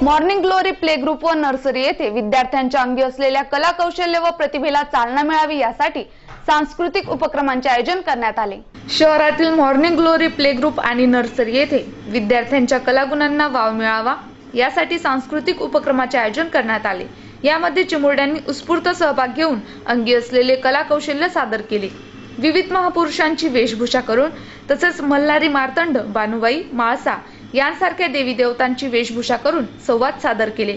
Morning glory play group व nursery येथे विद्यार्थ्यांच्या अंगी असलेल्या कला कौशल्य व प्रतिभेला चालना मिळावी यासाठी सांस्कृतिक उपक्रमांचे आयोजन करण्यात आले। शहरातील मॉर्निंग ग्लोरी प्ले ग्रुप आणि नर्सरी येथे विद्यार्थ्यांच्या कलागुणांना वाव मिळावा यासाठी सांस्कृतिक उपक्रमाचे आयोजन करण्यात आले। यामध्ये चिमुरड्यांनी उत्स्फूर्त सहभाग घेऊन अंगी असलेले कला कौशल्य सादर केले। विविध महापुरुषांची वेशभूषा करून तसेच मल्हारी मार्तंड, बानुबाई, माळसा यांसारख्या देवी देवतांची वेशभूषा करून संवाद सादर केले।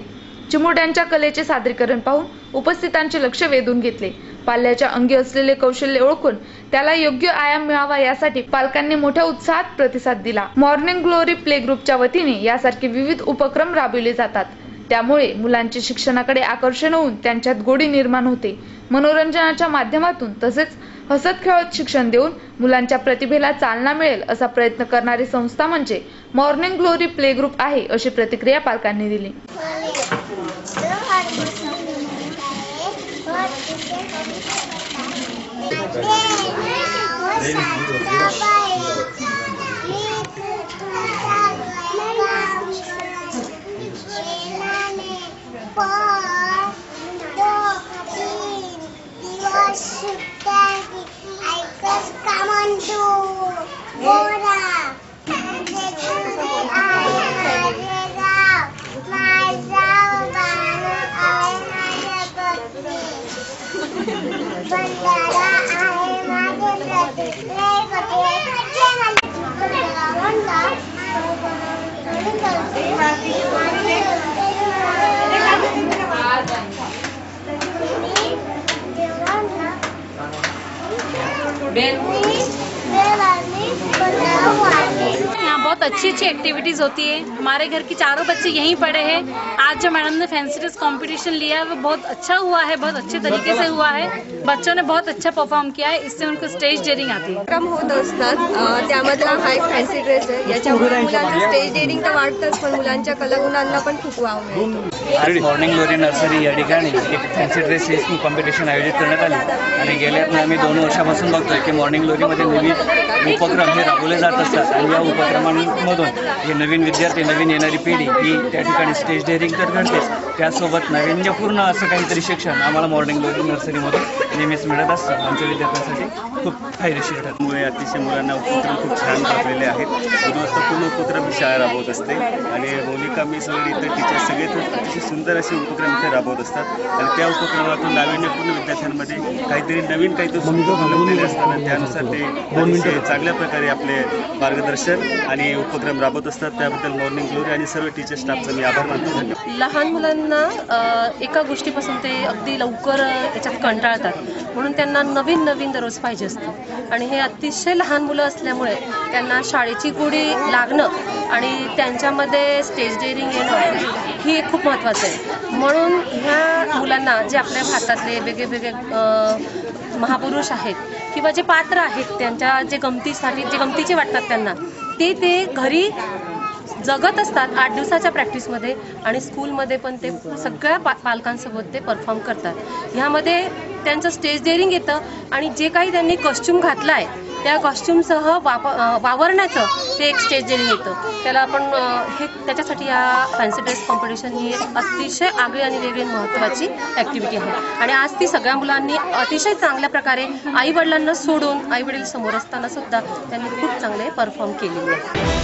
चिमुरड्यांच्या कलेचे सादरीकरण पाहून उपस्थितांचे लक्ष वेधून घेतले। पाल्याच्या अंगी असलेले कौशल्य ओळखून त्याला योग्य आयाम मिळावा यासाठी पालकांनी मोठ्या उत्साहात प्रतिसाद दिला। मॉर्निंग ग्लोरी प्ले ग्रुपच्या वतीने यासारखे विविध उपक्रम राबविले जातात। त्यामुळे मुलांचे शिक्षणाकडे आकर्षण होऊन त्यांच्यात गोडी निर्माण होते। मनोरंजनाच्या माध्यमातून तसेच हसत खेळत शिक्षण देऊन मुलांच्या प्रतिभेला चालना मिळेल असा प्रयत्न करणारी संस्था म्हणजे मॉर्निंग ग्लोरी प्ले ग्रुप आहे, अशी प्रतिक्रिया पालकांनी दिली। यहाँ बहुत अच्छी एक्टिविटीज होती है। हमारे घर की चारों बच्चे यहीं पढ़े हैं। आज जो मैडम ने फैंसी ड्रेस कंपटीशन लिया है वो बहुत अच्छा हुआ है, बहुत अच्छे तरीके से हुआ है। बच्चों ने बहुत अच्छा परफॉर्म किया है, इससे उनको स्टेज डेअरिंग आती है। काम होत असतात त्यामधला हा एक फॅन्सी ड्रेस आहे। याच्यामुळे मुलांचं स्टेज डेअरिंग तर वाढतंच, पण मुलांच्या कलागुणांना पण खूप वाव मिळतो। आज मॉर्निंग ग्लोरी नर्सरी या ठिकाणी एक फॅन्सी ड्रेस कॉम्पिटिशन आयोजित करण्यात आले आणि गेल्या आम्ही 2 वर्षापासून बघतोय की मॉर्निंग ग्लोरीमध्ये नवीन उपक्रम हे राबवले जात असतात आणि या उपक्रमांमधून हे नवीन विद्यार्थी, नवीन येणारी पिढी ही त्या ठिकाणी स्टेज डेअरिंग तर घडतेच, त्यासोबत नाविन्यपूर्ण असं काहीतरी शिक्षण आम्हाला मॉर्निंग ग्लोरी नर्सरीमधून नेहमीच मिळत असतं। आमच्या विद्यार्थ्यांसाठी खूप फायदेशीर ठरतं। त्यामुळे अतिशय मुलांना उपक्रम खूप छान राबलेले आहेत। गुणवत्तापूर्ण उपक्रम शाळा राबवत असते आणि मोनिका मिस वगैरे इतर टीचर सगळे अतिशय सुंदर असे उपक्रम इथे राबवत असतात आणि त्या उपक्रमातून नाविन्यपूर्ण विद्यार्थ्यांमध्ये काहीतरी नवीन काहीतरी असताना त्यानुसार ते अतिशय चांगल्या प्रकारे आपले मार्गदर्शन आणि उपक्रम राबवत असतात। त्याबद्दल मॉर्निंग ग्लोरी आणि सर्व टीचर स्टाफचा मी आभार मानतो। धन्यवाद। लहान मुलांना एका गोष्टीपासून ते अगदी लवकर याच्यात कंटाळतात, म्हणून त्यांना नवीन नवीन दररोज पाहिजे असतं आणि हे अतिशय लहान मुलं असल्यामुळे त्यांना शाळेची गोडी लागणं आणि त्यांच्यामध्ये स्टेज डेअरिंग येणं ही खूप महत्त्वाचं आहे। म्हणून ह्या मुलांना जे आपल्या भारतातले वेगवेगळे महापुरुष आहेत किंवा जे पात्र आहेत त्यांच्या जे गमतीचे वाटतात त्यांना ते घरी जगत असतात 8 दिवसाच्या प्रॅक्टिसमध्ये आणि स्कूलमध्ये पण ते सगळ्या पालकांसोबत ते परफॉर्म करतात। ह्यामध्ये त्यांचं स्टेज डेअरिंग येतं आणि जे काही त्यांनी कॉस्ट्यूम घातला आहे त्या कॉस्ट्यूमसह वावरण्याचं ते एक स्टेज डेअरिंग येतं। त्याला आपण त्याच्यासाठी या फॅन्सी ड्रेस कॉम्पिटिशन ही एक अतिशय आगळी आणि वेगळी महत्त्वाची ॲक्टिव्हिटी आहे आणि आज ती सगळ्या मुलांनी अतिशय चांगल्या प्रकारे आईवडिलांना सोडून आईवडील समोर असताना सुद्धा त्यांनी खूप चांगले परफॉर्म केलेले आहे।